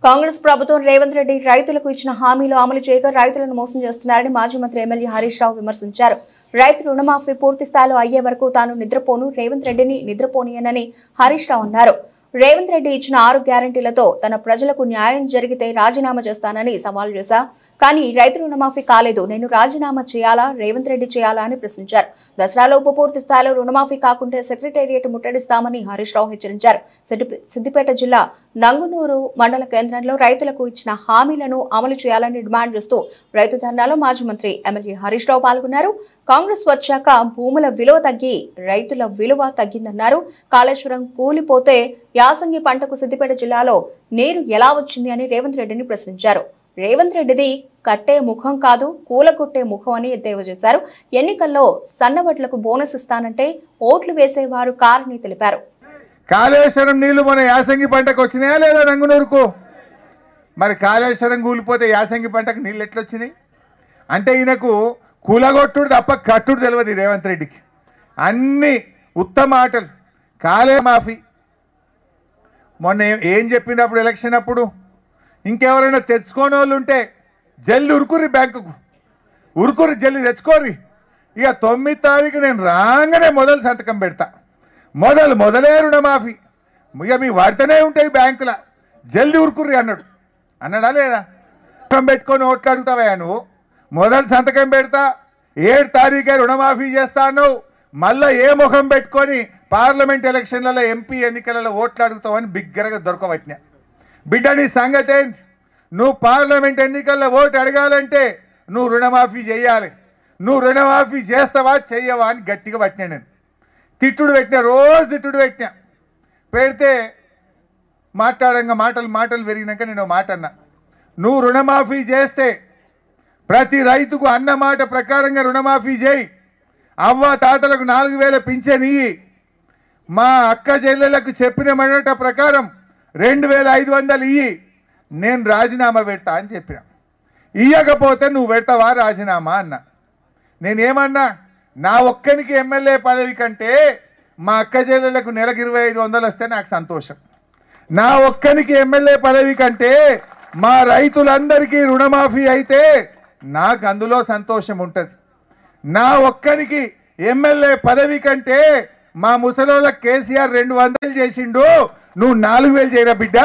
కాంగ్రెస్ ప్రభుత్వం రేవంత్ రెడ్డి రైతులకు ఇచ్చిన హామీలు అమలు చేయక రైతులను మోసం చేస్తున్నారని మాజీ మంత్రి ఎమ్మెల్యే హరీష్ రావు విమర్శించారు. రైతు రుణమాఫీ పూర్తి స్థాయిలో అయ్యే వరకు తాను నిద్రపోను, రేవంత్ రెడ్డిని నిద్రపోనియనని హరీష్ రావు అన్నారు. రేవంత్ రెడ్డి ఇచ్చిన 6 గ్యారెంటీలతో తన ప్రజలకు న్యాయం జరిగితే రాజీనామా చేస్తానని సవాల్ చేశారు. కానీ రైతు రుణమాఫీ కాలేదు, నేను రాజీనామా చేయాలా, రేవంత్ రెడ్డి చేయాలా అని ప్రశ్నించారు. దసరాలోపు పూర్తి స్థాయిలో రుణమాఫీ కాకుంటే సెక్రటేరియట్ ముట్టడిస్తామని హరీష్ రావు హెచ్చరించారు. సిద్దిపేట జిల్లా నంగునూరు మండల కేంద్రంలో రైతులకు ఇచ్చిన హామీలను అమలు చేయాలని డిమాండ్ చేస్తూ రైతు ధర్నాలో మాజీ మంత్రి ఎమ్మెల్యే హరీష్ రావు పాల్గొన్నారు. కాంగ్రెస్ వచ్చాక భూముల విలువ తగ్గి రైతుల విలువ తగ్గిందన్నారు. కాళేశ్వరం కూలిపోతే యాసంగి పంటకు సిద్దిపేట జిల్లాలో నీరు ఎలా వచ్చింది అని రేవంత్ రెడ్డిని ప్రశ్నించారు. రేవంత్ రెడ్డిది కట్టే ముఖం కాదు, కూలగొట్టే ముఖం అని ఎద్దేవా చేశారు. ఎన్నికల్లో సన్నవడ్లకు బోనస్ ఇస్తానంటే ఓట్లు వేసేవారు కారని తెలిపారు. కాళేశ్వరం నీళ్లు మన యాసంగి పంటకు వచ్చినాయా లేదా నంగునూరుకు? మరి కాళేశ్వరం కూలిపోతే యాసంగి పంటకు నీళ్ళు ఎట్లొచ్చినాయి? అంటే ఈయనకు కూలగొట్టుడు తప్ప కట్టుడు తెలియదు రేవంత్ రెడ్డికి. అన్ని ఉత్తమ ఆటలు. కాళే మాఫీ మొన్న ఏం చెప్పినప్పుడు ఎలక్షన్ అప్పుడు, ఇంకెవరైనా తెచ్చుకోని వాళ్ళు ఉంటే జల్లి ఉరుకుర్రి, బ్యాంకుకు ఉరుకుర్రి, జల్లి తెచ్చుకోర్రి. ఇక 9వ తారీఖు నేను రాగానే మొదలు సంతకం పెడతా, మొదలే రుణమాఫీ, ఇక మీ వాడితేనే ఉంటాయి బ్యాంకుల, జల్ది ఉరుకుర్రి అన్నాడా లేదా? సంతకం పెట్టుకొని ఓట్లు అడుగుతావా నువ్వు? మొదలు సంతకం పెడతా, 7వ తారీఖే రుణమాఫీ చేస్తా అన్నావు, మళ్ళీ ఏ ముఖం పెట్టుకొని పార్లమెంట్ ఎలక్షన్లలో ఎంపీ ఎన్నికలలో ఓట్లు అడుగుతావని బిగ్గరగా దొరకబట్టినా. బిడ్డ నీ సంగతి ఏంటి? నువ్వు పార్లమెంట్ ఎన్నికల్లో ఓటు అడగాలంటే నువ్వు రుణమాఫీ చేయాలి. నువ్వు రుణమాఫీ చేస్తావా చెయ్యవా అని గట్టిగా పట్టినా. నేను తిట్టుడు పెట్టినా, రోజు తిట్టుడు పెట్టినా. పెడితే మాట్లాడంగా మాటలు పెరిగినాక నేను మాట అన్నా, నువ్వు రుణమాఫీ చేస్తే ప్రతి రైతుకు అన్న మాట ప్రకారంగా రుణమాఫీ చేయి, అవ్వ తాతలకు 4000 పింఛన్ ఇయ్యి, మా అక్క చెల్లెలకు చెప్పిన మాట ప్రకారం 2500 ఇయ్యి, నేను రాజీనామా పెడతా అని చెప్పిన. ఇయ్యకపోతే నువ్వు పెడతావా రాజీనామా అన్నా. నేనేమన్నా, నా ఒక్కనికి ఎమ్మెల్యే పదవి కంటే మా అక్క చెల్లెలకు నెలకు 2500 వస్తే నాకు సంతోషం. నా ఒక్కనికి ఎమ్మెల్యే పదవి కంటే మా రైతులందరికీ రుణమాఫీ అయితే నాకు అందులో సంతోషం ఉంటుంది. నా ఒక్కనికి ఎమ్మెల్యే పదవి కంటే మా ముసలోళ్ళకి కేసీఆర్ 200 చేసిండు, నువ్వు 4000 చేయరా బిడ్డ,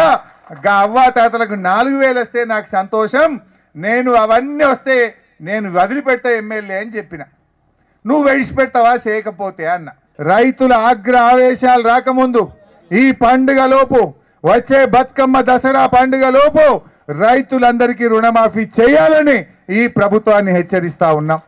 అవ్వ తాతలకు 4000 వస్తే నాకు సంతోషం, నేను అవన్నీ వస్తే నేను వదిలిపెట్టా ఎమ్మెల్యే అని చెప్పిన. నువ్వు విడిచిపెడతావా చేయకపోతే అన్న. రైతుల ఆవేశాలు రాకముందు ఈ పండుగలోపు, వచ్చే బతుకమ్మ దసరా పండుగలోపు రైతులందరికీ రుణమాఫీ చేయాలని ఈ ప్రభుత్వాన్ని హెచ్చరిస్తా ఉన్నాం.